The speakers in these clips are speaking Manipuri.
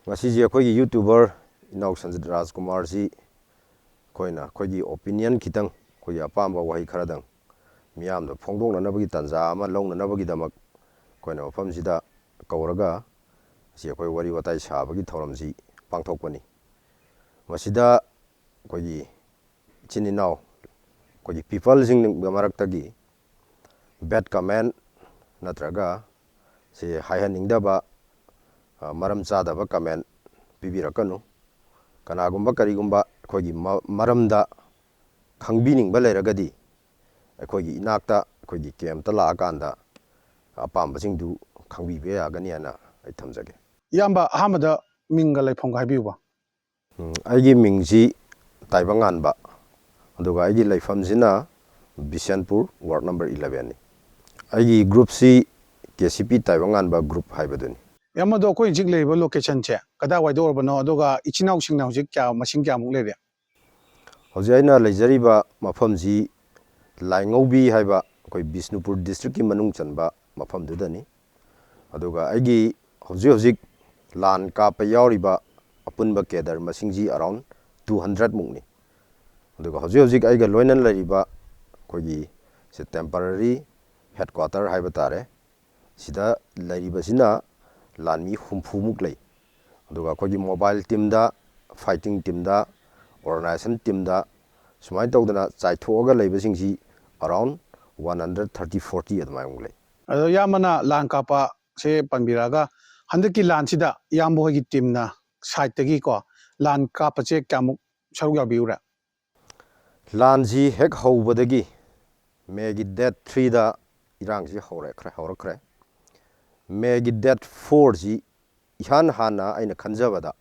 ꯉꯁꯤꯁꯦ ꯑꯩꯈꯣꯏꯒꯤ ꯌꯨꯇ꯭ꯌꯨꯕꯔ ꯏꯅꯥꯎ ꯁꯟꯖꯤꯠ ꯔꯥꯖꯀꯨꯃꯥꯔꯁꯤ ꯑꯩꯈꯣꯏꯒꯤ ꯑꯣꯄꯤꯅꯤꯌꯟ ꯈꯤꯇꯪ ꯑꯩꯈꯣꯏꯒꯤ ꯑꯄꯥꯝꯕ ꯋꯥꯍꯩ ꯈꯔꯗꯪ ꯃꯤꯌꯥꯝꯗ ꯐꯣꯡꯗꯣꯛꯅꯅꯕꯒꯤ ꯇꯥꯟꯖꯥ ꯑꯃ ꯂꯧꯅꯅꯕꯒꯤꯗꯃꯛ ꯑꯩꯈꯣꯏꯅ ꯃꯐꯝꯁꯤꯗ ꯀꯧꯔꯒ ꯑꯁꯤ ꯑꯩꯈꯣꯏ ꯋꯥꯔꯤ ꯋꯥꯇꯥꯏ ꯁꯥꯕꯒꯤ ꯊꯧꯔꯝꯁꯤ ꯄꯥꯡꯊꯣꯛꯄꯅꯤ꯫ ꯃꯁꯤꯗ ꯑꯩꯈꯣꯏꯒꯤ ꯏꯆꯤꯟ ꯏꯅꯥꯎ ꯑꯩꯈꯣꯏꯒꯤ ꯄꯤꯄꯜꯁꯤꯡꯒꯤ ꯃꯔꯛꯇꯒꯤ ꯕꯦꯗ ꯀꯃꯦꯟ ꯅꯠꯇ꯭ꯔꯒ ꯁꯤ ꯍꯥꯏꯍꯟꯅꯤꯡꯗꯕ ꯃꯔꯝ ꯆꯥꯗꯕ ꯀꯃꯦꯟ ꯄꯤꯕꯤꯔꯛꯀꯅꯨ꯫ ꯀꯅꯥꯒꯨꯝꯕ ꯀꯔꯤꯒꯨꯝꯕ ꯑꯩꯈꯣꯏꯒꯤ ꯃꯔꯝꯗ ꯈꯪꯕꯤꯅꯤꯡꯕ ꯂꯩꯔꯒꯗꯤ ꯑꯩꯈꯣꯏꯒꯤ ꯏꯅꯥꯛꯇ ꯑꯩꯈꯣꯏꯒꯤ ꯀꯦꯝꯞꯇ ꯂꯥꯛꯑꯀꯥꯟꯗ ꯑꯄꯥꯝꯕꯁꯤꯡꯗꯨ ꯈꯪꯕꯤꯕ ꯌꯥꯒꯅꯤ ꯍꯥꯏꯅ ꯑꯩ ꯊꯝꯖꯒꯦ꯫ ꯏꯌꯥꯝꯕ ꯑꯍꯥꯟꯕꯗ ꯃꯤꯡꯒ ꯂꯩꯐꯝꯒ ꯍꯥꯏꯕꯤꯌꯨꯕ꯫ ꯑꯩꯒꯤ ꯃꯤꯡꯁꯤ ꯇꯥꯏꯕꯪꯉꯥꯟꯕ, ꯑꯗꯨꯒ ꯑꯩꯒꯤ ꯂꯩꯐꯝꯁꯤꯅ ꯕꯤꯁꯦꯟꯄꯨꯔ ꯋꯥꯔꯗ ꯅꯝꯕꯔ 11ꯅꯤ꯫ ꯑꯩꯒꯤ ꯒ꯭ꯔꯨꯞꯁꯤ KCP ꯇꯥꯏꯕꯪꯉꯥꯟꯕ ꯒ꯭ꯔꯨꯞ ꯍꯥꯏꯕꯗꯨꯅꯤ꯫ ꯏꯌꯥꯝꯕꯗꯣ ꯑꯩꯈꯣꯏ ꯍꯧꯖꯤꯛ ꯂꯩꯔꯤꯕ ꯂꯣꯀꯦꯁꯟꯁꯦ ꯀꯗꯥꯏꯋꯥꯏꯗ ꯑꯣꯏꯔꯕꯅꯣ, ꯑꯗꯨꯒ ꯏꯆꯤꯟ ꯏꯅꯥꯎꯁꯤꯡꯅ ꯍꯧꯖꯤꯛ ꯃꯁꯤꯡ ꯀꯌꯥꯃꯨꯛ ꯂꯩꯔꯦ? ꯍꯧꯖꯤꯛ ꯑꯩꯅ ꯂꯩꯖꯔꯤꯕ ꯃꯐꯝꯁꯤ ꯂꯥꯏꯉꯧꯕꯤ ꯍꯥꯏꯕ ꯑꯩꯈꯣꯏ ꯕꯤꯁꯅꯨꯄꯨꯔ ꯗꯤꯁꯇ꯭ꯔꯤꯛꯀꯤ ꯃꯅꯨꯡ ꯆꯟꯕ ꯃꯐꯝꯗꯨꯗꯅꯤ꯫ ꯑꯗꯨꯒ ꯑꯩꯒꯤ ꯍꯧꯖꯤꯛ ꯂꯥꯟ ꯀꯥꯞꯄ ꯌꯥꯎꯔꯤꯕ ꯑꯄꯨꯟꯕ ꯀꯦꯗꯔ ꯃꯁꯤꯡꯁꯤ ꯑꯔꯥꯎꯟ 200 ꯃꯨꯛꯅꯤ꯫ ꯑꯗꯨꯒ ꯍꯧꯖꯤꯛ ꯑꯩꯒ ꯂꯣꯏꯅꯅ ꯂꯩꯔꯤꯕ ꯑꯩꯈꯣꯏꯒꯤ ꯇꯦꯝꯄꯔꯔꯤ ꯍꯦꯗꯀ꯭ꯋꯥꯇꯔ ꯍꯥꯏꯕ ꯇꯥꯔꯦ, ꯁꯤꯗ ꯂꯩꯔꯤꯕꯁꯤꯅ ꯂꯥꯟꯃꯤ 60ꯃꯨꯛ ꯂꯩ꯫ ꯑꯗꯨꯒ ꯑꯩꯈꯣꯏꯒꯤ ꯃꯣꯕꯥꯏꯜ ꯇꯤꯝꯗ, ꯐꯥꯏꯇꯤꯡ ꯇꯤꯝꯗ, ꯑꯣꯔꯒꯅꯥꯏꯖꯦꯁꯟ ꯇꯤꯝꯗ ꯁꯨꯃꯥꯏꯅ ꯇꯧꯗꯅ ꯆꯥꯏꯊꯣꯛꯑꯒ ꯂꯩꯕꯁꯤꯡꯁꯤ ꯑꯔꯥꯎꯟ 130-140 ꯑꯗꯨꯃꯥꯏꯅꯃꯨꯛ ꯂꯩ꯫ ꯑꯗꯣ ꯏꯌꯥꯝꯕꯅ ꯂꯥꯟ ꯀꯥꯞꯄꯁꯦ ꯄꯟꯕꯤꯔꯛꯑꯒ ꯍꯟꯗꯛꯀꯤ ꯂꯥꯟꯁꯤꯗ ꯏꯌꯥꯝꯕ ꯍꯣꯏꯒꯤ ꯇꯤꯝꯅ ꯁꯥꯏꯠꯇꯒꯤꯀꯣ ꯂꯥꯟ ꯀꯥꯞꯄꯁꯦ ꯀꯌꯥꯃꯨꯛ ꯁꯔꯨꯛ ꯌꯥꯕꯤꯔꯨꯔꯦ? ꯂꯥꯟꯁꯤ ꯍꯦꯛ ꯍꯧꯕꯗꯒꯤ ꯃꯦꯒꯤ ꯗꯦꯠ 3ꯗ ꯏꯔꯥꯡꯁꯤ ꯍꯧꯔꯛꯈ꯭ꯔꯦ꯫ ꯃꯦꯒꯤ ꯗꯦꯠ 4ꯁꯤ ꯏꯍꯥꯟ ꯍꯥꯟꯅ ꯑꯩꯅ ꯈꯟꯖꯕꯗ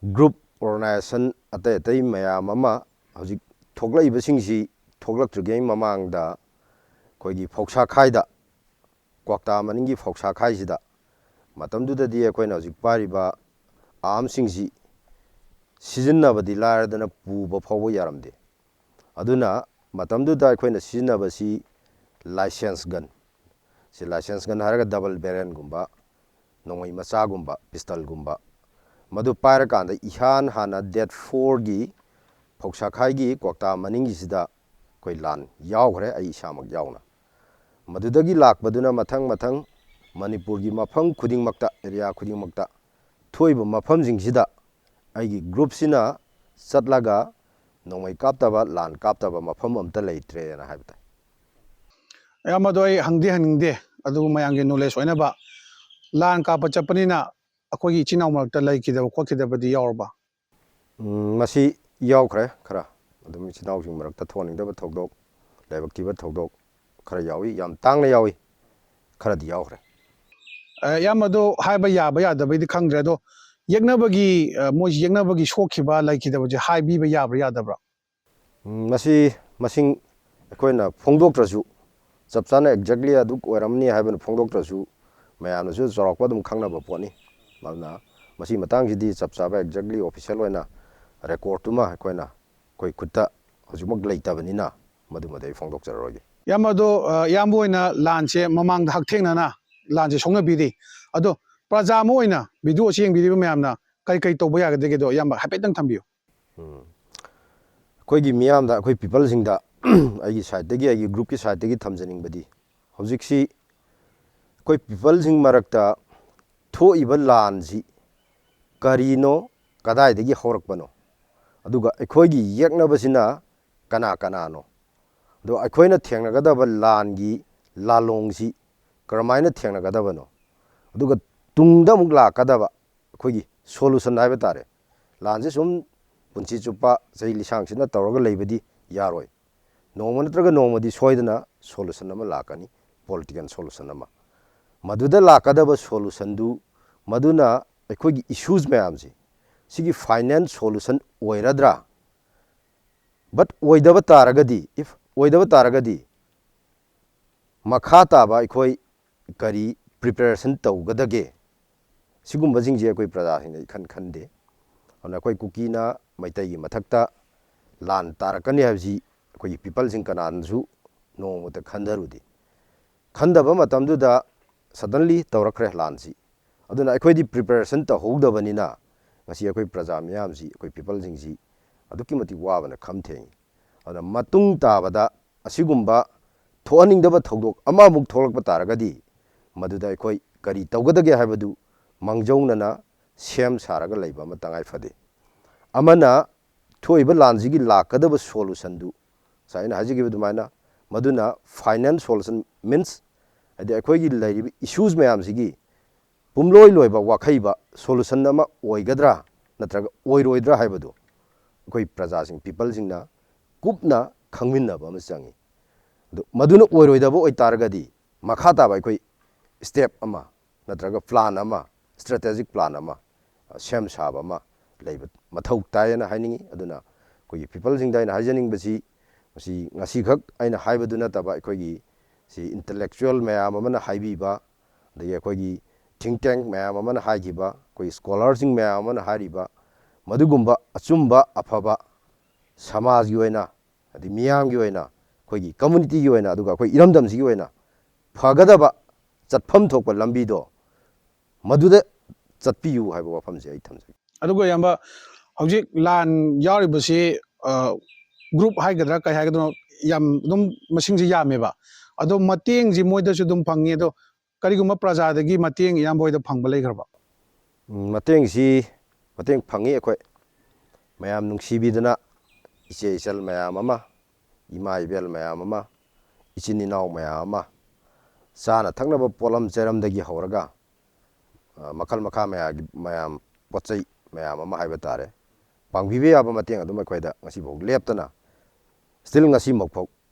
ꯒ꯭ꯔꯨꯞ ꯑꯣꯔꯒꯅꯥꯏꯖꯦꯁꯟ ꯑꯇꯩ ꯃꯌꯥꯝ ꯑꯃ ꯍꯧꯖꯤꯛ ꯊꯣꯛꯂꯛꯏꯕꯁꯤꯡꯁꯤ ꯊꯣꯛꯂꯛꯇ꯭ꯔꯤꯉꯩ ꯃꯃꯥꯡꯗ ꯑꯩꯈꯣꯏꯒꯤ ꯐꯧꯁꯥꯈꯥꯏꯗ, ꯀ꯭ꯋꯥꯛꯇꯥ ꯃꯅꯤꯡꯒꯤ ꯐꯧꯁꯥꯈꯥꯏꯁꯤꯗ ꯃꯇꯝꯗꯨꯗꯗꯤ ꯑꯩꯈꯣꯏꯅ ꯍꯧꯖꯤꯛ ꯄꯥꯏꯔꯤꯕ ꯑꯥꯔꯝꯁꯤꯡꯁꯤ ꯁꯤꯖꯤꯟꯅꯕꯗꯤ ꯂꯥꯏꯔꯗꯅ ꯄꯨꯕ ꯐꯥꯎꯕ ꯌꯥꯔꯝꯗꯦ꯫ ꯑꯗꯨꯅ ꯃꯇꯝꯗꯨꯗ ꯑꯩꯈꯣꯏꯅ ꯁꯤꯖꯤꯟꯅꯕꯁꯤ ꯂꯥꯏꯁꯦꯟꯁ ꯒꯟ, ꯂꯥꯏꯁꯦꯟꯁ ꯒꯟ ꯍꯥꯏꯔꯒ ꯗꯕꯜ ꯕꯦꯔꯦꯜꯒꯨꯝꯕ, ꯅꯣꯡꯃꯩ ꯃꯆꯥꯒꯨꯝꯕ, ꯄꯤꯁꯇꯜꯒꯨꯝꯕ, ꯃꯗꯨ ꯄꯥꯏꯔꯀꯥꯟꯗ ꯏꯍꯥꯟ ꯍꯥꯟꯅ ꯗꯦꯠ 4ꯒꯤ ꯐꯧꯁꯥꯈꯥꯏꯒꯤ ꯀ꯭ꯋꯥꯛꯇꯥ ꯃꯅꯤꯡꯒꯤꯁꯤꯗ ꯑꯩꯈꯣꯏ ꯂꯥꯟ ꯌꯥꯎꯈ꯭ꯔꯦ, ꯑꯩ ꯏꯁꯥꯃꯛ ꯌꯥꯎꯅ꯫ ꯃꯗꯨꯗꯒꯤ ꯂꯥꯛꯄꯗꯨꯅ ꯃꯊꯪ ꯃꯅꯤꯄꯨꯔꯒꯤ ꯃꯐꯝ ꯈꯨꯗꯤꯡꯃꯛꯇ, ꯑꯦꯔꯤꯌꯥ ꯈꯨꯗꯤꯡꯃꯛꯇ ꯊꯣꯛꯏꯕ ꯃꯐꯝꯁꯤꯡꯁꯤꯗ ꯑꯩꯒꯤ ꯒ꯭ꯔꯨꯞꯁꯤꯅ ꯆꯠꯂꯒ ꯅꯣꯡꯃꯩ ꯀꯥꯞꯇꯕ, ꯂꯥꯟ ꯀꯥꯞꯇꯕ ꯃꯐꯝ ꯑꯝꯇ ꯂꯩꯇ꯭ꯔꯦꯅ ꯍꯥꯏꯕ ꯇꯥꯏ꯫ ꯏꯌꯥꯝꯕꯗꯣ ꯑꯩ ꯍꯪꯅꯤꯡꯗꯦ, ꯑꯗꯨꯕꯨ ꯃꯌꯥꯝꯒꯤ ꯅꯣꯂꯦꯖ ꯑꯣꯏꯅꯕ ꯂꯥꯟ ꯀꯥꯞꯄ ꯆꯠꯄꯅꯤꯅ ꯑꯩꯈꯣꯏꯒꯤ ꯏꯆꯤꯟ ꯏꯅꯥꯎ ꯃꯔꯛꯇ ꯂꯩꯈꯤꯗꯕ ꯈꯣꯠꯈꯤꯗꯕꯗꯤ ꯌꯥꯎꯔꯕ? ꯃꯁꯤ ꯌꯥꯎꯈ꯭ꯔꯦ ꯈꯔ, ꯑꯗꯨꯝ ꯏꯆꯤꯟ ꯏꯅꯥꯎꯁꯤꯡ ꯃꯔꯛꯇ ꯊꯣꯛꯍꯟꯅꯤꯡꯗꯕ ꯊꯧꯗꯣꯛ, ꯂꯥꯏꯕꯛ ꯊꯤꯕ ꯊꯧꯗꯣꯛ ꯈꯔ ꯌꯥꯎꯏ, ꯌꯥꯝ ꯇꯥꯡꯅ ꯌꯥꯎꯏ, ꯈꯔꯗꯤ ꯌꯥꯎꯈ꯭ꯔꯦ꯫ ꯏꯌꯥꯝꯕꯗꯣ ꯍꯥꯏꯕ ꯌꯥꯕ ꯌꯥꯗꯕꯩꯗꯤ ꯈꯪꯗ꯭ꯔꯦ, ꯑꯗꯣ ꯃꯣꯏꯁꯤ ꯌꯦꯛꯅꯕꯒꯤ ꯁꯣꯛꯈꯤꯕ ꯂꯩꯈꯤꯗꯕꯁꯦ ꯍꯥꯏꯕꯤꯕ ꯌꯥꯕ꯭ꯔꯥ ꯌꯥꯗꯕ꯭ꯔꯥ? ꯃꯁꯤ ꯃꯁꯤꯡ ꯑꯩꯈꯣꯏꯅ ꯐꯣꯡꯗꯣꯛꯇ꯭ꯔꯁꯨ, ꯆꯞ ꯆꯥꯅ ꯑꯦꯛꯖꯦꯛꯂꯤ ꯑꯗꯨ ꯑꯣꯏꯔꯝꯅꯤ ꯍꯥꯏꯕꯅ ꯐꯣꯡꯗꯣꯛꯇ꯭ꯔꯁꯨ ꯃꯌꯥꯝꯅꯁꯨ ꯆꯥꯎꯔꯥꯛꯄ ꯑꯗꯨꯝ ꯈꯪꯅꯕ ꯄꯣꯠꯅꯤ꯫ ꯑꯗꯨꯅ ꯃꯁꯤ ꯃꯇꯥꯡꯁꯤꯗꯤ ꯆꯞ ꯆꯥꯕ ꯑꯦꯛꯖꯦꯛꯂꯤ ꯑꯣꯐꯤꯁꯤꯌꯦꯜ ꯑꯣꯏꯅ ꯔꯦꯀꯣꯔꯠꯇꯨꯃ ꯑꯩꯈꯣꯏ ꯈꯨꯠꯇ ꯍꯧꯖꯤꯛꯃꯛ ꯂꯩꯇꯕꯅꯤꯅ ꯃꯗꯨꯃꯗꯤ ꯑꯩ ꯐꯣꯡꯗꯣꯛꯆꯔꯔꯣꯏꯒꯦ꯫ ꯏꯌꯥꯝꯕꯗꯣ ꯏꯌꯥꯝꯕ ꯑꯣꯏꯅ ꯂꯥꯟꯁꯦ ꯃꯃꯥꯡꯗ ꯍꯛꯊꯦꯡꯅꯅ ꯂꯥꯟꯁꯦ ꯁꯣꯛꯅꯕꯤꯔꯤ, ꯑꯗꯣ ꯄ꯭ꯔꯖꯥ ꯑꯃ ꯑꯣꯏꯅ ꯚꯤꯗꯤꯑꯣ ꯑꯁꯤ ꯌꯦꯡꯕꯤꯔꯤꯕ ꯃꯌꯥꯝꯅ ꯀꯔꯤ ꯇꯧꯕ ꯌꯥꯒꯗꯒꯦꯗꯣ ꯏꯌꯥꯝꯕ ꯍꯥꯏꯐꯦꯠꯇꯪ ꯊꯝꯕꯤꯌꯨ꯫ ꯑꯩꯈꯣꯏꯒꯤ ꯃꯤꯌꯥꯝꯗ, ꯑꯩꯈꯣই ꯄꯤꯄꯜꯁꯤꯡꯗ ꯑꯩꯒꯤ ꯁꯥꯏꯠꯇꯒꯤ, ꯑꯩꯒꯤ ꯒ꯭ꯔꯨꯞꯀꯤ ꯁꯥꯏꯠꯇꯒꯤ ꯊꯝꯖꯅꯤꯡꯕꯗꯤ ꯍꯧꯖꯤꯛꯁꯤ ꯑꯩꯈꯣꯏ ꯄꯤꯄꯜꯁꯤꯡ ꯃꯔꯛꯇ ꯊꯣꯛꯏꯕ ꯂꯥꯟꯁꯤ ꯀꯔꯤꯅꯣ, ꯀꯗꯥꯏꯗꯒꯤ ꯍꯧꯔꯛꯄꯅꯣ, ꯑꯗꯨꯒ ꯑꯩꯈꯣꯏꯒꯤ ꯌꯦꯛꯅꯕꯁꯤꯅ ꯀꯅꯥꯅꯣ, ꯑꯗꯣ ꯑꯩꯈꯣꯏꯅ ꯊꯦꯡꯅꯒꯗꯕ ꯂꯥꯟꯒꯤ ꯂꯥꯂꯣꯡꯁꯤ ꯀꯔꯝꯍꯥꯏꯅ ꯊꯦꯡꯅꯒꯗꯕꯅꯣ, ꯑꯗꯨꯒ ꯇꯨꯡꯗ ꯑꯃꯨꯛ ꯂꯥꯛꯀꯗꯕ ꯑꯩꯈꯣꯏꯒꯤ ꯁꯣꯂꯨꯁꯟ ꯍꯥꯏꯕ ꯇꯥꯔꯦ꯫ ꯂꯥꯟꯁꯦ ꯁꯨꯝ ꯄꯨꯟꯁꯤ ꯆꯨꯞꯄ ꯆꯍꯤ ꯂꯤꯁꯥꯡꯁꯤꯠꯅ ꯇꯧꯔꯒ ꯂꯩꯕꯗꯤ ꯌꯥꯔꯣꯏ꯫ ꯅꯣꯡꯃ ꯅꯠꯇ꯭ꯔꯒ ꯅꯣꯡꯃꯗꯤ ꯁꯣꯏꯗꯅ ꯁꯣꯂꯨꯁꯟ ꯑꯃ ꯂꯥꯛꯀꯅꯤ, ꯄꯣꯂꯤꯇꯤꯀꯦꯜ ꯁꯣꯂꯨꯁꯟ ꯑꯃ꯫ ꯃꯗꯨꯗ ꯂꯥꯛꯀꯗꯕ ꯁꯣꯂꯨꯁꯟꯗꯨ ꯃꯗꯨꯅ ꯑꯩꯈꯣꯏꯒꯤ ꯏꯁꯨꯁ ꯃꯌꯥꯝꯁꯤ ꯁꯤꯒꯤ ꯐꯥꯏꯅꯦꯜ ꯁꯣꯂꯨꯁꯟ ꯑꯣꯏꯔꯗ꯭ꯔꯥ? ꯕꯠ ꯑꯣꯏꯗꯕ ꯇꯥꯔꯒꯗꯤ ꯃꯈꯥ ꯇꯥꯕ ꯑꯩꯈꯣꯏ ꯀꯔꯤ ꯄ꯭ꯔꯤꯄꯦꯔꯦꯁꯟ ꯇꯧꯒꯗꯒꯦ? ꯁꯤꯒꯨꯝꯕꯁꯤꯡꯁꯦ ꯑꯩꯈꯣꯏ ꯄ꯭ꯔꯖꯥꯁꯤꯡꯅ ꯏꯈꯟ ꯈꯟꯗꯦ꯫ ꯑꯗꯨꯅ ꯑꯩꯈꯣꯏ ꯀꯨꯀꯤꯅ ꯃꯩꯇꯩꯒꯤ ꯃꯊꯛꯇ ꯂꯥꯟ ꯇꯥꯔꯛꯀꯅꯤ ꯍꯥꯏꯕꯁꯤ ꯑꯩꯈꯣꯏꯒꯤ ꯄꯤꯄꯜꯁꯤꯡ ꯀꯅꯥꯅꯁꯨ ꯅꯣꯡꯃꯇ ꯈꯟꯊꯔꯨꯗꯦ꯫ ꯈꯟꯗꯕ ꯃꯇꯝꯗꯨꯗ ꯁꯗꯟꯂꯤ ꯇꯧꯔꯛꯈ꯭ꯔꯦ ꯂꯥꯟꯁꯤ꯫ ꯑꯗꯨꯅ ꯑꯩꯈꯣꯏꯗꯤ ꯄ꯭ꯔꯤꯄꯦꯔꯦꯁꯟ ꯇꯧꯍꯧꯗꯕꯅꯤꯅ ꯉꯁꯤ ꯑꯩꯈꯣꯏ ꯄ꯭ꯔꯖꯥ ꯃꯤꯌꯥꯝꯁꯤ ꯑꯩꯈꯣꯏ ꯄꯤꯄꯜꯁꯤꯡꯁꯤ ꯑꯗꯨꯛꯀꯤ ꯃꯇꯤꯛ ꯋꯥꯕꯅ ꯈꯝ ꯊꯦꯡꯉꯤ ꯑꯗꯨꯅ ꯃꯇꯨꯡ ꯇꯥꯕꯗ ꯑꯁꯤꯒꯨꯝꯕ ꯊꯣꯛꯍꯟꯅꯤꯡꯗꯕ ꯊꯧꯗꯣꯛ ꯑꯃꯃꯨꯛ ꯊꯣꯛꯂꯛꯄ ꯇꯥꯔꯒꯗꯤ ꯃꯗꯨꯗ ꯑꯩꯈꯣꯏ ꯀꯔꯤ ꯇꯧꯒꯗꯒꯦ ꯍꯥꯏꯕꯗꯨ ꯃꯥꯡꯖꯧꯅꯅ ꯁꯦꯝ ꯁꯥꯔꯒ ꯂꯩꯕ ꯑꯃ ꯇꯉꯥꯏ ꯐꯗꯦ ꯑꯃꯅ ꯊꯣꯛꯏꯕ ꯂꯥꯟꯁꯤꯒꯤ ꯂꯥꯛꯀꯗꯕ ꯁꯣꯂꯨꯁꯟꯗꯨ ꯉꯁꯥꯏ ꯑꯩꯅ ꯍꯥꯏꯖꯈꯤꯕ ꯑꯗꯨꯃꯥꯏꯅ ꯃꯗꯨꯅ ꯐꯥꯏꯅꯦꯜ ꯁꯣꯂꯨꯁꯟ ꯃꯤꯟꯁ ꯍꯥꯏꯗꯤ ꯑꯩꯈꯣꯏꯒꯤ ꯂꯩꯔꯤꯕ ꯏꯁꯨꯁ ꯃꯌꯥꯝꯁꯤꯒꯤ ꯄꯨꯝꯂꯣꯏ ꯂꯣꯏꯕ ꯋꯥꯈꯩꯕ ꯁꯣꯂꯨꯁꯟ ꯑꯃ ꯑꯣꯏꯒꯗ꯭ꯔꯥ ꯅꯠꯇ꯭ꯔꯒ ꯑꯣꯏꯔꯣꯏꯗ꯭ꯔꯥ ꯍꯥꯏꯕꯗꯨ ꯑꯩꯈꯣꯏ ꯄ꯭ꯔꯖꯥꯁꯤꯡ ꯄꯤꯄꯜꯁꯤꯡꯅ ꯀꯨꯞꯅ ꯈꯪꯃꯤꯟꯅꯕ ꯑꯃ ꯆꯪꯉꯤ ꯑꯗꯨ ꯃꯗꯨꯅ ꯑꯣꯏꯔꯣꯏꯗꯕ ꯑꯣꯏꯇꯥꯔꯒꯗꯤ ꯃꯈꯥ ꯇꯥꯕ ꯑꯩꯈꯣꯏ ꯁ꯭ꯇꯦꯞ ꯑꯃ ꯅꯠꯇ꯭ꯔꯒ ꯄ꯭ꯂꯥꯟ ꯑꯃ ꯁ꯭ꯇ꯭ꯔꯦꯇꯦꯖꯤꯛ ꯄ꯭ꯂꯥꯟ ꯑꯃ ꯁꯦꯝ ꯁꯥꯕ ꯑꯃ ꯂꯩꯕ ꯃꯊꯧ ꯇꯥꯏꯌꯦꯅ ꯍꯥꯏꯅꯤꯡꯉꯤ ꯑꯗꯨꯅ ꯑꯩꯈꯣꯏꯒꯤ ꯄꯤꯄꯜꯁꯤꯡꯗ ꯑꯩꯅ ꯍꯥꯏꯖꯅꯤꯡꯕꯁꯤ ꯉꯁꯤꯈꯛ ꯑꯩꯅ ꯍꯥꯏꯕꯗꯨ ꯅꯠꯇꯕ ꯑꯩꯈꯣꯏꯒꯤ ꯏꯟꯇꯂꯦꯛꯆꯨꯋꯦꯜ ꯃꯌꯥꯝ ꯑꯃꯅ ꯍꯥꯏꯕꯤꯕ ꯑꯗꯒꯤ ꯑꯩꯈꯣꯏꯒꯤ ꯊꯤꯡ ꯇꯦꯡ ꯃꯌꯥꯝ ꯑꯃꯅ ꯍꯥꯏꯈꯤꯕ ꯑꯩꯈꯣꯏꯒꯤ ꯁ꯭ꯀꯣꯂꯔꯁꯤꯡ ꯃꯌꯥꯝ ꯑꯃꯅ ꯍꯥꯏꯔꯤꯕ ꯃꯗꯨꯒꯨꯝꯕ ꯑꯆꯨꯝꯕ ꯑꯐꯕ ꯁꯃꯥꯖꯒꯤ ꯑꯣꯏꯅ ꯑꯗꯩ ꯃꯤꯌꯥꯝꯒꯤ ꯑꯣꯏꯅ ꯑꯩꯈꯣꯏꯒꯤ ꯀꯝꯃꯨꯅꯤꯇꯤꯒꯤ ꯑꯣꯏꯅ ꯑꯗꯨꯒ ꯑꯩꯈꯣꯏ ꯏꯔꯝꯗꯝꯁꯤꯒꯤ ꯑꯣꯏꯅ ꯐꯒꯗꯕ ꯆꯠꯐꯝ ꯊꯣꯛꯄ ꯂꯝꯕꯤꯗꯣ ꯃꯗꯨꯗ ꯆꯠꯄꯤꯌꯨ ꯍꯥꯏꯕ ꯋꯥꯐꯝꯁꯦ ꯑꯩ ꯊꯝꯖꯒꯦ ꯑꯗꯨꯒ ꯏꯌꯥꯝꯕ ꯍꯧꯖꯤꯛ ꯂꯥꯟ ꯌꯥꯎꯔꯤꯕꯁꯤ ꯒ꯭ꯔꯨꯞ ꯍꯥꯏꯒꯗ꯭ꯔꯥ ꯀꯩ ꯍꯥꯏꯒꯗ꯭ꯔꯣ ꯌꯥꯝ ꯑꯗꯨꯝ ꯃꯁꯤꯡꯁꯤ ꯌꯥꯝꯃꯦꯕ ꯑꯗꯣ ꯃꯇꯦꯡꯁꯤ ꯃꯣꯏꯗꯁꯨ ꯑꯗꯨꯝ ꯐꯪꯉꯤ ꯑꯗꯣ ꯀꯔꯤꯒꯨꯝꯕ ꯄ꯭ꯔꯖꯥꯗꯒꯤ ꯃꯇꯦꯡ ꯏꯌꯥꯝꯕ ꯍꯣꯏꯗ ꯐꯪꯕ ꯂꯩꯈ꯭ꯔꯕ ꯃꯇꯦꯡ ꯐꯪꯉꯤ ꯑꯩꯈꯣꯏ ꯃꯌꯥꯝ ꯅꯨꯡꯁꯤꯕꯤꯗꯅ ꯏꯆꯦ ꯏꯆꯜ ꯃꯌꯥꯝ ꯑꯃ ꯏꯃꯥ ꯏꯕꯦꯜ ꯃꯌꯥꯝ ꯑꯃ ꯏꯆꯤꯟ ꯏꯅꯥꯎ ꯃꯌꯥꯝ ꯑꯃ ꯆꯥꯅ ꯊꯛꯅꯕ ꯄꯣꯠꯂꯝ ꯆꯩꯔꯝꯗꯒꯤ ꯍꯧꯔꯒ ꯃꯈꯜ ꯃꯈꯥ ꯃꯌꯥꯝ ꯄꯣꯠ ꯆꯩ ꯃꯌꯥꯝ ꯑꯃ ꯍꯥꯏꯕ ꯇꯥꯔꯦ ꯄꯥꯡꯕꯤꯕ ꯌꯥꯕ ꯃꯇꯦꯡ ꯑꯗꯨꯝ ꯑꯩꯈꯣꯏꯗ ꯉꯁꯤꯐꯥꯎ ꯂꯦꯞꯇꯅ ꯁ꯭ꯇꯤꯜ ꯉꯁꯤꯃꯛꯐꯥꯎ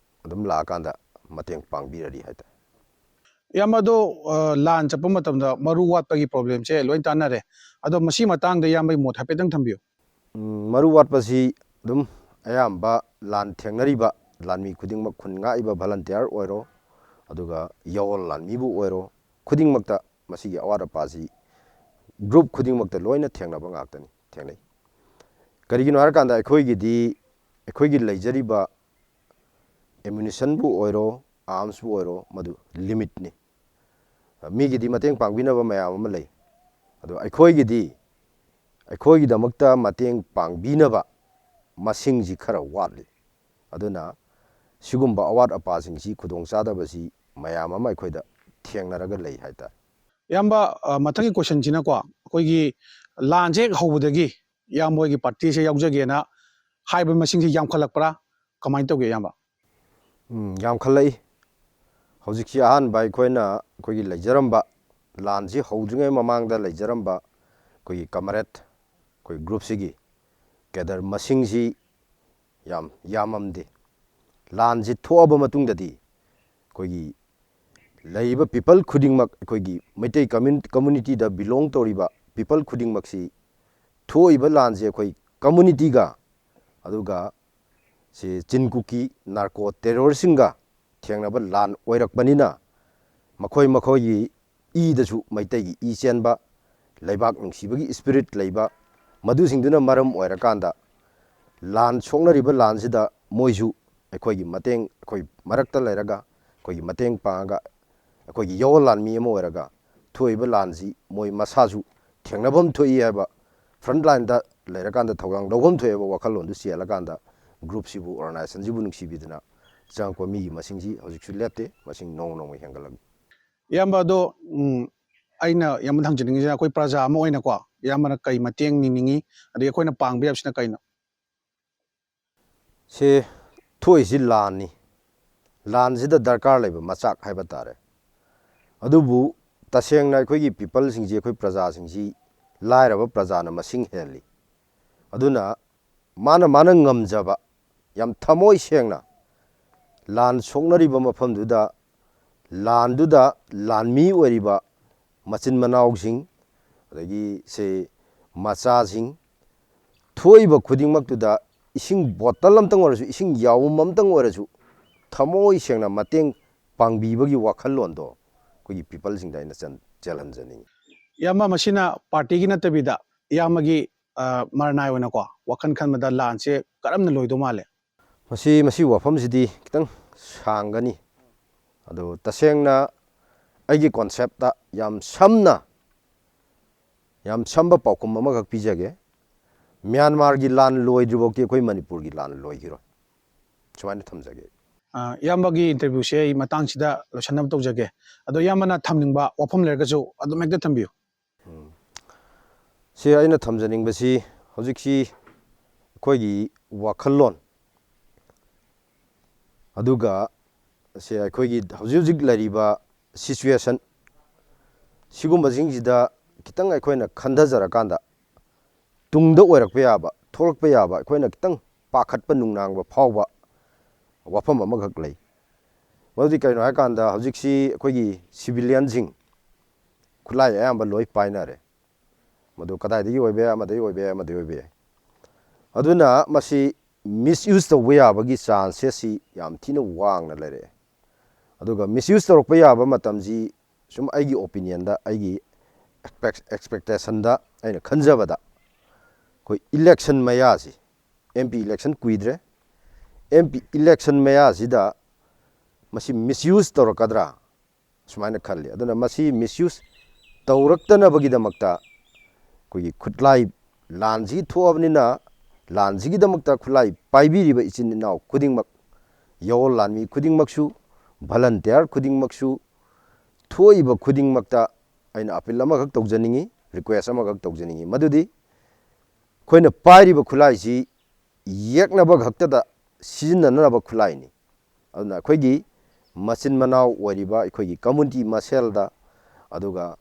ꯑꯗꯨꯝ ꯂꯥꯛꯑꯀꯥꯟꯗ ꯃꯇꯦꯡ ꯄꯥꯡꯕꯤꯔꯤ ꯍꯥꯏꯇꯥꯔꯦ ꯏꯌꯥꯝꯕ ꯑꯗꯣ ꯂꯥꯟ ꯆꯠꯄ ꯃꯇꯝꯗ ꯃꯔꯨ ꯋꯥꯠꯄꯒꯤ ꯄ꯭ꯔꯣꯕ꯭ꯂꯦꯝꯁꯦ ꯂꯣꯏ ꯇꯥꯟꯅꯔꯦ ꯑꯗꯣ ꯃꯁꯤ ꯃꯇꯥꯡꯗ ꯏꯌꯥꯝꯕꯒꯤ ꯃꯣꯠ ꯍꯥꯏꯐꯦꯠꯇꯪ ꯊꯝꯕꯤꯌꯨ ꯃꯔꯨ ꯋꯥꯠꯄꯁꯤ ꯑꯗꯨꯝ ꯑꯌꯥꯝꯕ ꯂꯥꯟ ꯊꯦꯡꯅꯔꯤꯕ ꯂꯥꯟꯃꯤ ꯈꯨꯗꯤꯡꯃꯛ ꯈꯨꯟ ꯉꯥꯛꯏꯕ ꯚꯂꯟꯇꯤꯌꯥꯔ ꯑꯣꯏꯔꯣ ꯑꯗꯨꯒ ꯌꯥꯋꯣꯜ ꯂꯥꯟꯃꯤꯕꯨ ꯑꯣꯏꯔꯣ ꯈꯨꯗꯤꯡꯃꯛꯇ ꯃꯁꯤꯒꯤ ꯑꯋꯥꯠ ꯑꯄꯥꯁꯤ ꯒ꯭ꯔꯨꯞ ꯈꯨꯗꯤꯡꯃꯛꯇ ꯂꯣꯏꯅ ꯊꯦꯡꯅꯕ ꯉꯥꯛꯇꯅꯤ ꯊꯦꯡꯅꯩ ꯀꯔꯤꯒꯤꯅꯣ ꯍꯥꯏꯔꯀꯥꯟꯗ ꯑꯩꯈꯣꯏꯒꯤ ꯂꯩꯖꯔꯤꯕ ꯑꯦꯃꯨꯅꯤꯁꯟꯕꯨ ꯑꯣꯏꯔꯣ ꯑꯥꯔꯝꯁꯕꯨ ꯑꯣꯏꯔో ꯃꯗꯨ ꯂꯤꯃꯤꯠꯅꯤ ꯃꯤꯒꯤꯗꯤ ꯃꯇꯦꯡ ꯄꯥꯡꯕꯤꯅꯕ ꯃꯌꯥꯝ ꯑꯃ ꯂꯩ ꯑꯗꯣ ꯑꯩꯈꯣꯏꯒꯤꯗꯃꯛꯇ ꯃꯇꯦꯡ ꯄꯥꯡꯕꯤꯅꯕ ꯃꯁꯤꯡꯁꯤ ꯈꯔ ꯋꯥꯠꯂꯤ ꯑꯗꯨꯅ ꯁꯤꯒꯨꯝꯕ ꯑꯋꯥꯠ ꯑꯄꯥꯁꯤꯡꯁꯤ ꯈꯨꯗꯣꯡꯆꯥꯗꯕꯁꯤ ꯃꯌꯥꯝ ꯑꯃ ꯑꯩꯈꯣꯏꯗ ꯊꯦꯡꯅꯔꯒ ꯂꯩ ꯍꯥꯏꯇꯥꯔꯦ ꯏꯌꯥꯝꯕ ꯃꯊꯪꯒꯤ ꯀꯣꯏꯁꯟꯁꯤꯅꯀꯣ ꯑꯩꯈꯣꯏꯒꯤ ꯂꯥꯟꯁꯦ ꯍꯦꯛ ꯍꯧꯕꯗꯒꯤ ꯏꯌꯥꯝꯕ ꯍꯣꯏꯒꯤ ꯄꯥꯔꯇꯤꯁꯦ ꯌꯥꯎꯖꯒꯦꯅ ꯍꯥꯏꯕ ꯃꯁꯤꯡꯁꯤ ꯌꯥꯝꯈꯠꯂꯛꯄ꯭ꯔꯥ ꯀꯃꯥꯏꯅ ꯇꯧꯒꯦ ꯏꯌꯥꯝꯕ ꯌꯥꯝꯈꯠꯂꯛꯏ ꯍꯧꯖꯤꯛꯁꯤ ꯑꯍꯥꯟꯕ ꯑꯩꯈꯣꯏꯒꯤ ꯂꯩꯖꯔꯝꯕ ꯂꯥꯟꯁꯤ ꯍꯧꯗ꯭ꯔꯤꯉꯩ ꯃꯃꯥꯡꯗ ꯂꯩꯖꯔꯝꯕ ꯑꯩꯈꯣꯏꯒꯤ ꯀꯃꯔꯦꯠ ꯑꯩꯈꯣꯏ ꯒ꯭ꯔꯨꯞꯁꯤꯒꯤ ꯀꯦꯗꯔ ꯃꯁꯤꯡꯁꯤ ꯌꯥꯝꯃꯝꯗꯦ ꯂꯥꯟꯁꯤ ꯊꯣꯛꯑꯕ ꯃꯇꯨꯡꯗꯗꯤ ꯑꯩꯈꯣꯏꯒꯤ ꯂꯩꯔꯤꯕ ꯄꯤꯄꯜ ꯈꯨꯗꯤꯡꯃꯛ ꯑꯩꯈꯣꯏꯒꯤ ꯃꯩꯇꯩ ꯀꯝꯃꯨꯅꯤꯇꯤꯗ ꯕꯤꯂꯣꯡ ꯇꯧꯔꯤꯕ ꯄꯤꯄꯜ ꯈꯨꯗꯤꯡꯃꯛꯁꯤ ꯊꯣꯛꯏꯕ ꯂꯥꯟꯁꯤ ꯑꯩꯈꯣꯏ ꯀꯝꯃꯨꯅꯤꯇꯤꯒ ꯑꯗꯨꯒ ꯆꯤꯟ ꯀꯨꯀꯤ ꯅꯥꯔꯀꯣ ꯇꯦꯔꯣꯔꯤꯁꯁꯤꯡꯒ ꯊꯦꯡꯅꯕ ꯂꯥꯟ ꯑꯣꯏꯔꯛꯄꯅꯤꯅ ꯃꯈꯣꯏꯒꯤ ꯏꯗꯁꯨ ꯃꯩꯇꯩꯒꯤ ꯏ ꯆꯦꯟꯕ ꯂꯩꯕꯥꯛ ꯅꯨꯡꯁꯤꯕꯒꯤ ꯏꯁꯄꯤꯔꯤꯠ ꯂꯩꯕ ꯃꯗꯨꯁꯤꯡꯗꯨꯅ ꯃꯔꯝ ꯑꯣꯏꯔꯀꯥꯟꯗ ꯂꯥꯟ ꯁꯣꯛꯅꯔꯤꯕ ꯂꯥꯟꯁꯤꯗ ꯃꯣꯏꯁꯨ ꯑꯩꯈꯣꯏ ꯃꯔꯛꯇ ꯂꯩꯔꯒ ꯑꯩꯈꯣꯏꯒꯤ ꯃꯇꯦꯡ ꯄꯥꯡꯉꯒ ꯑꯩꯈꯣꯏꯒꯤ ꯌꯥꯋꯣꯜ ꯂꯥꯟꯃꯤ ꯑꯃ ꯑꯣꯏꯔꯒ ꯊꯣꯛꯏꯕ ꯂꯥꯟꯁꯤ ꯃꯣꯏ ꯃꯁꯥꯁꯨ ꯊꯦꯡꯅꯐꯝ ꯊꯣꯛꯏ ꯍꯥꯏꯕ ꯐ꯭ꯔꯟꯠ ꯂꯥꯏꯟꯗ ꯂꯩꯔꯀꯥꯟꯗ ꯊꯧꯗꯥꯡ ꯂꯧꯐꯝ ꯊꯣꯛꯑꯦꯕ ꯋꯥꯈꯜꯂꯣꯟꯗꯨ ꯆꯦꯜꯂꯀꯥꯟꯗ ꯒ꯭ꯔꯨꯞꯁꯤꯕꯨ ꯑꯣꯔꯒꯅꯥꯏꯖꯦꯁꯟꯁꯤꯕꯨ ꯅꯨꯡꯁꯤꯕꯤꯗꯅ ꯆꯪꯉꯛꯄ ꯃꯤꯒꯤ ꯃꯁꯤꯡꯁꯤ ꯍꯧꯖꯤꯛꯁꯨ ꯂꯦꯞꯇꯦ ꯃꯁꯤꯡ ꯅꯣꯡꯃ ꯅꯣꯡꯃ ꯍꯦꯟꯒꯠꯂꯛꯏ ꯏꯌꯥꯝꯕ ꯑꯗꯣ ꯑꯩꯅ ꯏꯌꯥꯝꯕꯗ ꯍꯪꯖꯅꯤꯡꯉꯤꯁꯤꯅ ꯑꯩꯈꯣꯏ ꯄ꯭ꯔꯖꯥ ꯑꯃ ꯑꯣꯏꯅꯀꯣ ꯏꯌꯥꯝꯕꯅ ꯀꯩ ꯃꯇꯦꯡ ꯅꯤꯅꯤꯡꯉꯤ ꯑꯗꯒꯤ ꯑꯩꯈꯣꯏꯅ ꯄꯥꯡꯕ ꯌꯥꯕꯁꯤꯅ ꯀꯩꯅꯣ ꯊꯣꯛꯏꯁꯤ ꯂꯥꯟꯁꯤꯗ ꯗꯔꯀꯥꯔ ꯂꯩꯕ ꯃꯆꯥꯛ ꯍꯥꯏꯕ ꯇꯥꯔꯦ ꯑꯗꯨꯕꯨ ꯇꯁꯦꯡꯅ ꯑꯩꯈꯣꯏꯒꯤ ꯄꯤꯄꯜꯁꯤꯡꯁꯤ ꯑꯩꯈꯣꯏ ꯄ꯭ꯔꯖꯥꯁꯤꯡꯁꯤ ꯂꯥꯏꯔꯕ ꯄ꯭ꯔꯖꯥꯅ ꯃꯁꯤꯡ ꯍꯦꯜꯂꯤ ꯑꯗꯨꯅ ꯃꯥꯅ ꯉꯝꯖꯕ ꯌꯥꯝ ꯊꯃꯣꯏ ꯁꯦꯡꯅ ꯂꯥꯟ ꯁꯣꯛꯅꯔꯤꯕ ꯃꯐꯝꯗꯨꯗ ꯂꯥꯟꯗꯨꯗ ꯂꯥꯟꯃꯤ ꯑꯣꯏꯔꯤꯕ ꯃꯆꯤꯟ ꯃꯅꯥꯎꯁꯤꯡ ꯑꯗꯒꯤ ꯃꯆꯥꯁꯤꯡ ꯊꯣꯛꯏꯕ ꯈꯨꯗꯤꯡꯃꯛꯇꯨꯗ ꯏꯁꯤꯡ ꯕꯣꯇꯜ ꯑꯃꯇꯪ ꯑꯣꯏꯔꯁꯨ ꯏꯁꯤꯡ ꯌꯥꯎꯝ ꯑꯃꯇꯪ ꯑꯣꯏꯔꯁꯨ ꯊꯃꯣꯏ ꯁꯦꯡꯅ ꯃꯇꯦꯡ ꯄꯥꯡꯕꯤꯕꯒꯤ ꯋꯥꯈꯜꯂꯣꯟꯗꯣ ꯑꯩꯈꯣꯏꯒꯤ ꯄꯤꯄꯜꯁꯤꯡꯗ ꯑꯩꯅ ꯆꯦꯜꯍꯟꯖꯅꯤꯡꯉꯤ ꯏꯌꯥꯝꯕ ꯃꯁꯤꯅ ꯄꯥꯔꯇꯤꯒꯤ ꯅꯠꯇꯕꯤꯗ ꯏꯌꯥꯝꯕꯒꯤ ꯃꯔꯅꯥꯏ ꯑꯣꯏꯅꯀꯣ ꯋꯥꯈꯜ ꯈꯟꯕꯗ ꯂꯥꯟꯁꯦ ꯀꯔꯝꯅ ꯂꯣꯏꯗꯧ ꯃꯥꯜꯂꯦ ꯃꯁꯤ ꯋꯥꯐꯝꯁꯤꯗꯤ ꯈꯤꯇꯪ ꯁꯥꯡꯒꯅꯤ ꯑꯗꯣ ꯇꯁꯦꯡꯅ ꯑꯩꯒꯤ ꯀꯣꯟꯁꯦꯞꯇ ꯌꯥꯝ ꯁꯝꯅ ꯌꯥꯝ ꯁꯝꯕ ꯄꯥꯎꯈꯨꯝ ꯑꯃꯈꯛ ꯄꯤꯖꯒꯦ ꯃ꯭ꯌꯥꯟꯃꯥꯔꯒꯤ ꯂꯥꯟ ꯂꯣꯏꯗ꯭ꯔꯤꯐꯥꯎꯗꯤ ꯑꯩꯈꯣꯏ ꯃꯅꯤꯄꯨꯔꯒꯤ ꯂꯥꯟ ꯂꯣꯏꯈꯤꯔꯣꯏ ꯁꯨꯃꯥꯏꯅ ꯊꯝꯖꯒꯦ ꯏꯌꯥꯝꯕꯒꯤ ꯏꯟꯇꯔꯚ꯭ꯌꯨꯁꯦ ꯑꯩ ꯃꯇꯥꯡꯁꯤꯗ ꯂꯣꯏꯁꯤꯟꯅꯕ ꯇꯧꯖꯒꯦ ꯑꯗꯣ ꯏꯌꯥꯝꯕꯅ ꯊꯝꯅꯤꯡꯕ ꯋꯥꯐꯝ ꯂꯩꯔꯒꯁꯨ ꯑꯗꯨꯝ ꯍꯦꯛꯇ ꯊꯝꯕꯤꯌꯨ ꯁꯤ ꯑꯩꯅ ꯊꯝꯖꯅꯤꯡꯕꯁꯤ ꯍꯧꯖꯤꯛꯁꯤ ꯑꯩꯈꯣꯏꯒꯤ ꯋꯥꯈꯜꯂꯣꯟ ꯑꯗꯨꯒ ꯁꯦ ꯑꯩꯈꯣꯏꯒꯤ ꯍꯧꯖꯤꯛ ꯍꯧꯖꯤꯛ ꯂꯩꯔꯤꯕ ꯁꯤꯆꯨꯋꯦꯁꯟ ꯁꯤꯒꯨꯝꯕꯁꯤꯡꯁꯤꯗ ꯈꯤꯇꯪ ꯑꯩꯈꯣꯏꯅ ꯈꯟꯊꯖꯔꯀꯥꯟꯗ ꯇꯨꯡꯗ ꯑꯣꯏꯔꯛꯄ ꯌꯥꯕ ꯊꯣꯛꯂꯛꯄ ꯌꯥꯕ ꯑꯩꯈꯣꯏꯅ ꯈꯤꯇꯪ ꯄꯥꯈꯠꯄ ꯅꯨꯡꯅꯥꯡꯕ ꯐꯥꯎꯕ ꯋꯥꯐꯝ ꯑꯃꯈꯛ ꯂꯩ ꯃꯗꯨꯗꯤ ꯀꯩꯅꯣ ꯍꯥꯏꯀꯥꯟꯗ ꯍꯧꯖꯤꯛꯁꯤ ꯑꯩꯈꯣꯏꯒꯤ ꯁꯤꯚꯤꯂꯤꯌꯟꯁꯤꯡ ꯈꯨꯠꯂꯥꯏ ꯑꯌꯥꯝꯕ ꯂꯣꯏ ꯄꯥꯏꯅꯔꯦ ꯃꯗꯨ ꯀꯗꯥꯏꯗꯒꯤ ꯑꯣꯏꯕ ꯌꯥꯏ ꯑꯃꯗꯒꯤ ꯑꯣꯏꯕ ꯌꯥꯏ ꯑꯃꯗꯒꯤ ꯑꯣꯏꯕ ꯌꯥꯏ ꯑꯗꯨꯅ ꯃꯁꯤ ꯃꯤꯁꯌꯨꯁ ꯇꯧꯕ ꯌꯥꯕꯒꯤ ꯆꯥꯟꯁꯦꯁꯁꯤ ꯌꯥꯝ ꯊꯤꯅ ꯋꯥꯡꯅ ꯂꯩꯔꯛꯑꯦ ꯑꯗꯨꯒ ꯃꯤꯁꯌꯨꯁ ꯇꯧꯔꯛꯄ ꯌꯥꯕ ꯃꯇꯝꯁꯤ ꯁꯨꯝ ꯑꯩꯒꯤ ꯑꯣꯄꯤꯅꯤꯌꯟꯗ ꯑꯩꯒꯤ ꯑꯦꯛꯁꯄꯦꯛꯇꯦꯁꯟꯗ ꯑꯩꯅ ꯈꯟꯖꯕꯗ ꯑꯩꯈꯣই ꯏꯂꯦꯛꯁꯟ ꯃꯌꯥꯁꯤ ꯑꯦꯝ ꯄꯤ ꯏꯂꯦꯛꯁꯟ ꯀꯨꯏꯗ꯭ꯔꯦ ꯑꯦꯝ ꯄꯤ ꯏꯂꯦꯛꯁꯟ ꯃꯌꯥꯁꯤꯗ ꯃꯁꯤ ꯃꯤꯁꯌꯨꯁ ꯇꯧꯔꯛꯀꯗ꯭ꯔꯥ ꯁꯨꯃꯥꯏꯅ ꯈꯜꯂꯤ ꯑꯗꯨꯅ ꯃꯁꯤ ꯃꯤꯁꯌꯨꯁ ꯇꯧꯔꯛꯇꯅꯕꯒꯤꯗꯃꯛꯇ ꯑꯩꯈꯣꯏꯒꯤ ꯈꯨꯠꯂꯥꯏ ꯂꯥꯟꯁꯤꯒꯤ ꯊꯣꯛꯑꯕꯅꯤꯅ ꯂꯥꯟꯁꯤꯒꯤꯗꯃꯛꯇ ꯈꯨꯠꯂꯥꯏ ꯄꯥꯏꯕꯤꯔꯤꯕ ꯏꯆꯤꯟ ꯏꯅꯥꯎ ꯈꯨꯗꯤꯡꯃꯛ ꯌꯥꯑꯣꯜ ꯂꯥꯟꯃꯤ ꯈꯨꯗꯤꯡꯃꯛꯁꯨ ꯚꯂꯟꯇꯤꯌꯥꯔ ꯈꯨꯗꯤꯡꯃꯛꯁꯨ ꯊꯣꯛꯏꯕ ꯈꯨꯗꯤꯡꯃꯛꯇ ꯑꯩꯅ ꯑꯄꯤꯜ ꯑꯃꯈꯛ ꯇꯧꯖꯅꯤꯡꯉꯤ ꯔꯤꯀ꯭ꯋꯦꯁ ꯑꯃꯈꯛ ꯇꯧꯖꯅꯤꯡꯉꯤ ꯃꯗꯨꯗꯤ ꯑꯩꯈꯣꯏꯅ ꯄꯥꯏꯔꯤꯕ ꯈꯨꯠꯂꯥꯏꯁꯤ ꯌꯦꯛꯅꯕ ꯈꯛꯇꯗ ꯁꯤꯖꯤꯟꯅꯅꯕ ꯈꯨꯠꯂꯥꯏꯅꯤ ꯑꯗꯨꯅ ꯑꯩꯈꯣꯏꯒꯤ ꯃꯆꯤꯟ ꯃꯅꯥꯎ ꯑꯣꯏꯔꯤꯕ ꯑꯩꯈꯣꯏꯒꯤ ꯀꯝꯃꯨꯅꯤꯇꯤ ꯃꯁꯦꯜꯗ ꯑꯗꯨꯒ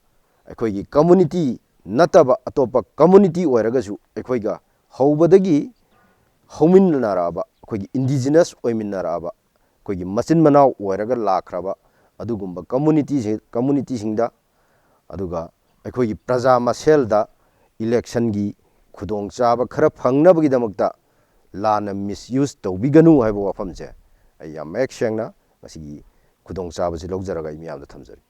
ꯑꯩꯈꯣꯏꯒꯤ ꯀꯝꯃꯨꯅꯤꯇꯤ ꯅꯠꯇꯕ ꯑꯇꯣꯞꯄ ꯀꯝꯃꯨꯅꯤꯇꯤ ꯑꯣꯏꯔꯒꯁꯨ ꯑꯩꯈꯣꯏꯒ ꯍꯧꯕꯗꯒꯤ ꯍꯧꯃꯤꯟꯅꯔꯛꯑꯕ ꯑꯩꯈꯣꯏꯒꯤ ꯏꯟꯗꯤꯖꯤꯅꯁ ꯑꯣꯏꯃꯤꯟꯅꯔꯛꯑꯕ ꯑꯩꯈꯣꯏꯒꯤ ꯃꯆꯤꯟ ꯃꯅꯥꯎ ꯑꯣꯏꯔꯒ ꯂꯥꯛꯈ꯭ꯔꯕ ꯑꯗꯨꯒꯨꯝꯕ ꯀꯝꯃꯨꯅꯤꯇꯤꯁꯤꯡꯗ ꯑꯗꯨꯒ ꯑꯩꯈꯣꯏꯒꯤ ꯄ꯭ꯔꯖꯥ ꯃꯁꯦꯜꯗ ꯏꯂꯦꯛꯁꯟꯒꯤ ꯈꯨꯗꯣꯡꯆꯥꯕ ꯈꯔ ꯐꯪꯅꯕꯒꯤꯗꯃꯛꯇ ꯂꯥꯟꯅ ꯃꯤꯁꯌꯨꯁ ꯇꯧꯕꯤꯒꯅꯨ ꯍꯥꯏꯕ ꯋꯥꯐꯝꯁꯦ ꯑꯩ ꯌꯥꯝ ꯃꯌꯦꯛ ꯁꯦꯡꯅ ꯃꯁꯤꯒꯤ ꯈꯨꯗꯣꯡꯆꯥꯕꯁꯤ ꯂꯧꯖꯔꯒ ꯑꯩ ꯃꯤꯌꯥꯝꯗ ꯊꯝꯖꯔꯤ